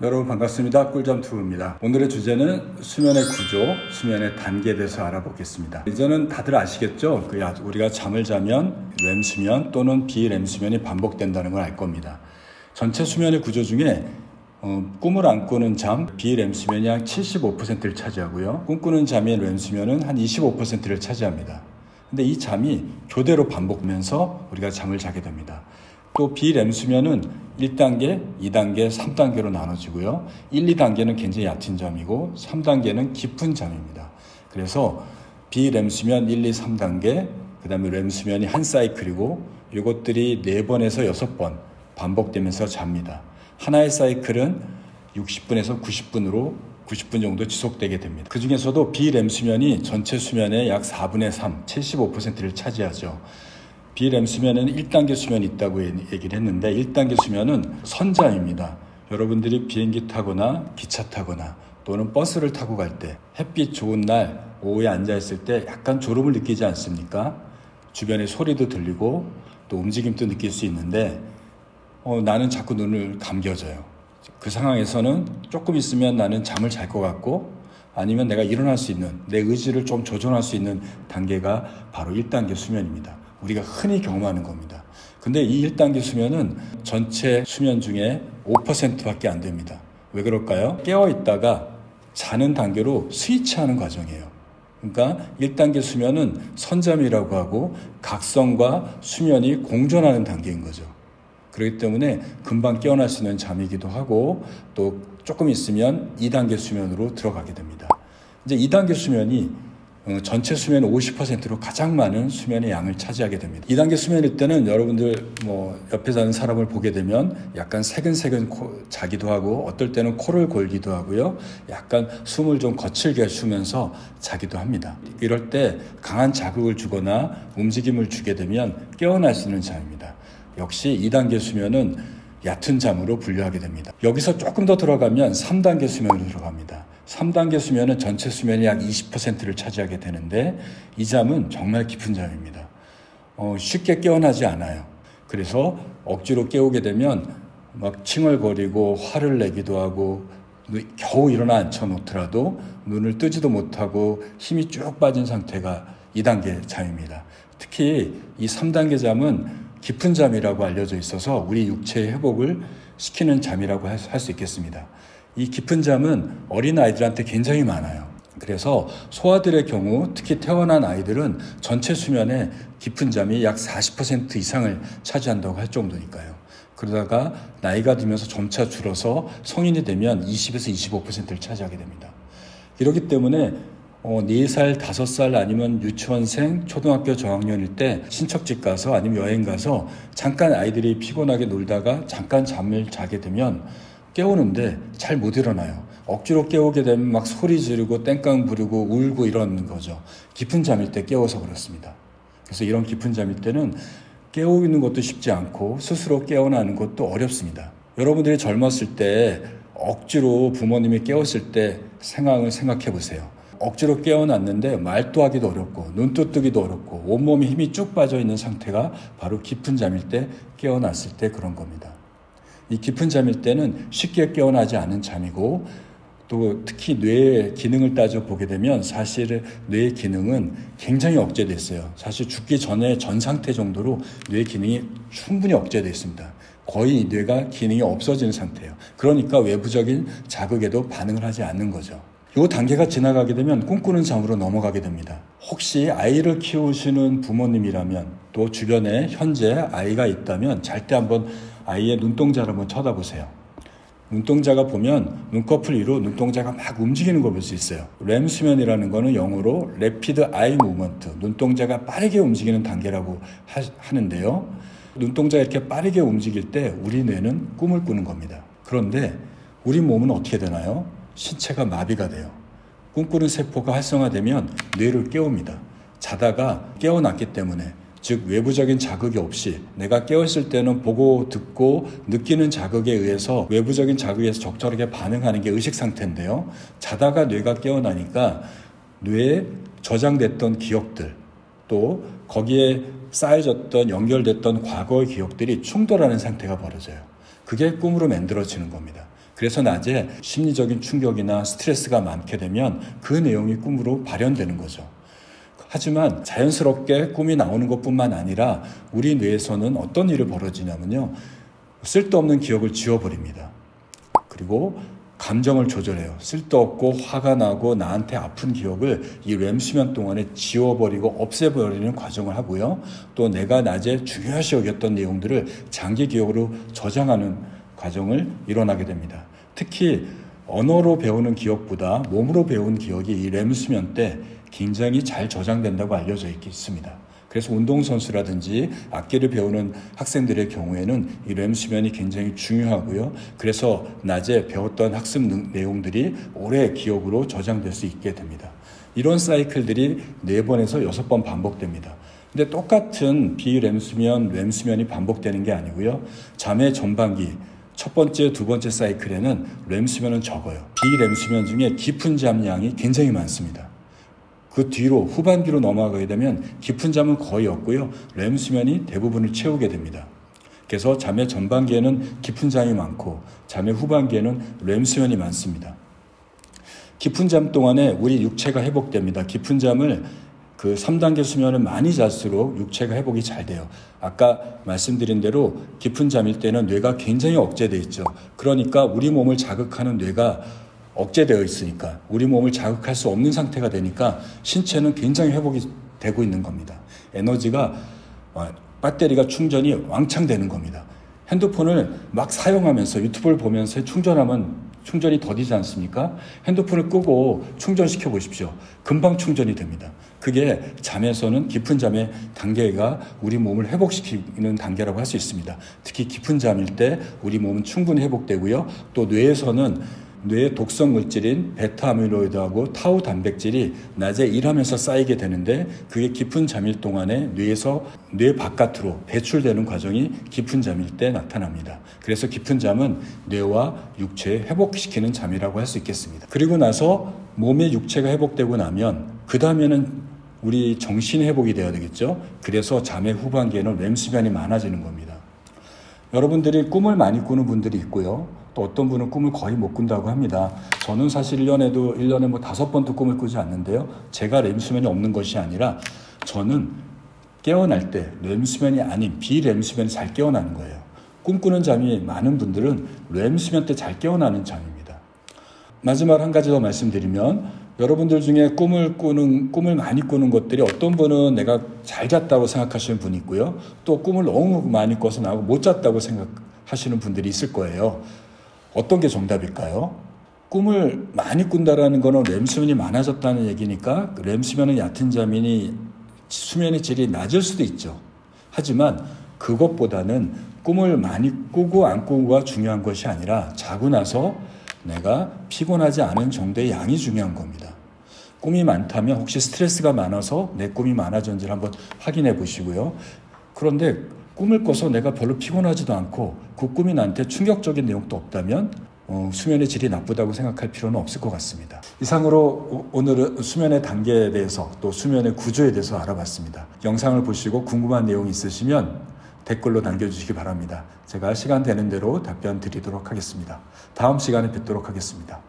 여러분 반갑습니다. 꿀잠투브입니다. 오늘의 주제는 수면의 구조, 수면의 단계에 대해서 알아보겠습니다. 이제는 다들 아시겠죠? 우리가 잠을 자면 렘수면 또는 비렘수면이 반복된다는 걸 알 겁니다. 전체 수면의 구조 중에 꿈을 안 꾸는 잠, 비렘수면이 한 75%를 차지하고요. 꿈꾸는 잠의 렘수면은 한 25%를 차지합니다. 근데 이 잠이 교대로 반복되면서 우리가 잠을 자게 됩니다. 또 비렘수면은 1단계, 2단계, 3단계로 나눠지고요. 1, 2단계는 굉장히 얕은 잠이고 3단계는 깊은 잠입니다. 그래서 비렘수면 1, 2, 3단계, 그 다음에 렘수면이 한 사이클이고 이것들이 4번에서 6번 반복되면서 잡니다. 하나의 사이클은 60분에서 90분 정도 지속되게 됩니다. 그 중에서도 비렘수면이 전체 수면의 약 4분의 3, 75%를 차지하죠. 비렘수면에는 1단계 수면이 있다고 얘기를 했는데 1단계 수면은 선잠입니다. 여러분들이 비행기 타거나 기차 타거나 또는 버스를 타고 갈 때 햇빛 좋은 날 오후에 앉아있을 때 약간 졸음을 느끼지 않습니까? 주변에 소리도 들리고 또 움직임도 느낄 수 있는데 나는 자꾸 눈을 감겨져요. 그 상황에서는 조금 있으면 나는 잠을 잘 것 같고 아니면 내가 일어날 수 있는 내 의지를 좀 조절할 수 있는 단계가 바로 1단계 수면입니다. 우리가 흔히 경험하는 겁니다. 근데 이 1단계 수면은 전체 수면 중에 5%밖에 안 됩니다. 왜 그럴까요? 깨어있다가 자는 단계로 스위치하는 과정이에요. 그러니까 1단계 수면은 선잠이라고 하고 각성과 수면이 공존하는 단계인 거죠. 그렇기 때문에 금방 깨어날 수 있는 잠이기도 하고 또 조금 있으면 2단계 수면으로 들어가게 됩니다. 이제 2단계 수면이 전체 수면의 50%로 가장 많은 수면의 양을 차지하게 됩니다. 2단계 수면일 때는 여러분들 옆에 자는 사람을 보게 되면 약간 새근새근 자기도 하고 어떨 때는 코를 골기도 하고요. 약간 숨을 좀 거칠게 쉬면서 자기도 합니다. 이럴 때 강한 자극을 주거나 움직임을 주게 되면 깨어날 수 있는 잠입니다. 역시 2단계 수면은 얕은 잠으로 분류하게 됩니다. 여기서 조금 더 들어가면 3단계 수면으로 들어갑니다. 3단계 수면은 전체 수면의 약 20%를 차지하게 되는데 이 잠은 정말 깊은 잠입니다. 쉽게 깨어나지 않아요. 그래서 억지로 깨우게 되면 막 칭얼거리고 화를 내기도 하고 겨우 일어나 앉혀놓더라도 눈을 뜨지도 못하고 힘이 쭉 빠진 상태가 2단계 잠입니다. 특히 이 3단계 잠은 깊은 잠이라고 알려져 있어서 우리 육체의 회복을 시키는 잠이라고 할 수 있겠습니다. 이 깊은 잠은 어린아이들한테 굉장히 많아요. 그래서 소아들의 경우 특히 태어난 아이들은 전체 수면의 깊은 잠이 약 40% 이상을 차지한다고 할 정도니까요. 그러다가 나이가 들면서 점차 줄어서 성인이 되면 20에서 25%를 차지하게 됩니다. 이렇기 때문에 4살, 5살 아니면 유치원생, 초등학교 저학년일 때 친척집 가서 아니면 여행 가서 잠깐 아이들이 피곤하게 놀다가 잠깐 잠을 자게 되면 깨우는데 잘 못 일어나요. 억지로 깨우게 되면 막 소리 지르고 땡깡 부르고 울고 이러는 거죠. 깊은 잠일 때 깨워서 그렇습니다. 그래서 이런 깊은 잠일 때는 깨우는 것도 쉽지 않고 스스로 깨어나는 것도 어렵습니다. 여러분들이 젊었을 때 억지로 부모님이 깨웠을 때 상황을 생각해 보세요. 억지로 깨어났는데 말도 하기도 어렵고 눈도 뜨기도 어렵고 온몸에 힘이 쭉 빠져있는 상태가 바로 깊은 잠일 때 깨어났을 때 그런 겁니다. 이 깊은 잠일 때는 쉽게 깨어나지 않은 잠이고 또 특히 뇌의 기능을 따져보게 되면 사실 뇌의 기능은 굉장히 억제되어 있어요. 사실 죽기 전에 전 상태 정도로 뇌의 기능이 충분히 억제되어 있습니다. 거의 뇌가 기능이 없어지는 상태예요. 그러니까 외부적인 자극에도 반응을 하지 않는 거죠. 이 단계가 지나가게 되면 꿈꾸는 잠으로 넘어가게 됩니다. 혹시 아이를 키우시는 부모님이라면 또 주변에 현재 아이가 있다면 잘 때 한번 아이의 눈동자를 한번 쳐다보세요. 눈동자가 보면 눈꺼풀 위로 눈동자가 막 움직이는 걸 볼 수 있어요. 렘수면이라는 거는 영어로 Rapid Eye Movement, 눈동자가 빠르게 움직이는 단계라고 하는데요. 눈동자가 이렇게 빠르게 움직일 때 우리 뇌는 꿈을 꾸는 겁니다. 그런데 우리 몸은 어떻게 되나요? 신체가 마비가 돼요. 꿈꾸는 세포가 활성화되면 뇌를 깨웁니다. 자다가 깨어났기 때문에 즉 외부적인 자극이 없이 내가 깨어있을 때는 보고 듣고 느끼는 자극에 의해서 외부적인 자극에서 적절하게 반응하는 게 의식 상태인데요. 자다가 뇌가 깨어나니까 뇌에 저장됐던 기억들 또 거기에 쌓여졌던 연결됐던 과거의 기억들이 충돌하는 상태가 벌어져요. 그게 꿈으로 만들어지는 겁니다. 그래서 낮에 심리적인 충격이나 스트레스가 많게 되면 그 내용이 꿈으로 발현되는 거죠. 하지만 자연스럽게 꿈이 나오는 것뿐만 아니라 우리 뇌에서는 어떤 일이 벌어지냐면요. 쓸데없는 기억을 지워버립니다. 그리고 감정을 조절해요. 쓸데없고 화가 나고 나한테 아픈 기억을 이 렘 수면 동안에 지워버리고 없애버리는 과정을 하고요. 또 내가 낮에 중요시 여겼던 내용들을 장기 기억으로 저장하는 과정을 일어나게 됩니다. 특히 언어로 배우는 기억보다 몸으로 배운 기억이 이 렘 수면 때 굉장히 잘 저장된다고 알려져 있습니다. 그래서 운동선수라든지 악기를 배우는 학생들의 경우에는 이 렘 수면이 굉장히 중요하고요. 그래서 낮에 배웠던 학습 내용들이 오래 기억으로 저장될 수 있게 됩니다. 이런 사이클들이 4번에서 6번 반복됩니다. 근데 똑같은 비렘 수면, 렘 수면이 반복되는 게 아니고요. 잠의 전반기, 첫 번째, 두 번째 사이클에는 렘 수면은 적어요. 비렘 수면 중에 깊은 잠량이 굉장히 많습니다. 그 뒤로 후반기로 넘어가게 되면 깊은 잠은 거의 없고요. 렘 수면이 대부분을 채우게 됩니다. 그래서 잠의 전반기에는 깊은 잠이 많고 잠의 후반기에는 렘 수면이 많습니다. 깊은 잠 동안에 우리 육체가 회복됩니다. 깊은 잠을 그 3단계 수면을 많이 잘수록 육체가 회복이 잘 돼요. 아까 말씀드린 대로 깊은 잠일 때는 뇌가 굉장히 억제되어 있죠. 그러니까 우리 몸을 자극하는 뇌가 억제되어 있으니까 우리 몸을 자극할 수 없는 상태가 되니까 신체는 굉장히 회복이 되고 있는 겁니다. 에너지가 배터리가 충전이 왕창 되는 겁니다. 핸드폰을 막 사용하면서 유튜브를 보면서 충전하면 충전이 더디지 않습니까? 핸드폰을 끄고 충전시켜 보십시오. 금방 충전이 됩니다. 그게 잠에서는 깊은 잠의 단계가 우리 몸을 회복시키는 단계라고 할 수 있습니다. 특히 깊은 잠일 때 우리 몸은 충분히 회복되고요. 또 뇌에서는 뇌의 독성 물질인 베타 아밀로이드하고 타우 단백질이 낮에 일하면서 쌓이게 되는데 그게 깊은 잠일 동안에 뇌에서 뇌 바깥으로 배출되는 과정이 깊은 잠일 때 나타납니다. 그래서 깊은 잠은 뇌와 육체 회복시키는 잠이라고 할 수 있겠습니다. 그리고 나서 몸의 육체가 회복되고 나면 그 다음에는 우리 정신 회복이 되어야 되겠죠. 그래서 잠의 후반기에는 렘 수면이 많아지는 겁니다. 여러분들이 꿈을 많이 꾸는 분들이 있고요. 또 어떤 분은 꿈을 거의 못 꾼다고 합니다. 저는 사실 1년에 5번도 꿈을 꾸지 않는데요. 제가 렘 수면이 없는 것이 아니라 저는 깨어날 때 렘 수면이 아닌 비렘 수면이 잘 깨어나는 거예요. 꿈꾸는 잠이 많은 분들은 렘 수면 때 잘 깨어나는 잠입니다. 마지막으로 한 가지 더 말씀드리면 여러분들 중에 꿈을 많이 꾸는 것들이 어떤 분은 내가 잘 잤다고 생각하시는 분이 있고요. 또 꿈을 너무 많이 꿔서 나하고 못 잤다고 생각하시는 분들이 있을 거예요. 어떤 게 정답일까요? 꿈을 많이 꾼다라는 거는 렘 수면이 많아졌다는 얘기니까 렘 수면은 얕은 잠이니 수면의 질이 낮을 수도 있죠. 하지만 그것보다는 꿈을 많이 꾸고 안 꾸고가 중요한 것이 아니라 자고 나서 내가 피곤하지 않은 정도의 양이 중요한 겁니다. 꿈이 많다면 혹시 스트레스가 많아서 내 꿈이 많아졌는지를 한번 확인해 보시고요. 그런데 꿈을 꿔서 내가 별로 피곤하지도 않고 그 꿈이 나한테 충격적인 내용도 없다면 수면의 질이 나쁘다고 생각할 필요는 없을 것 같습니다. 이상으로 오늘은 수면의 단계에 대해서 또 수면의 구조에 대해서 알아봤습니다. 영상을 보시고 궁금한 내용이 있으시면 댓글로 남겨주시기 바랍니다. 제가 시간 되는 대로 답변 드리도록 하겠습니다. 다음 시간에 뵙도록 하겠습니다.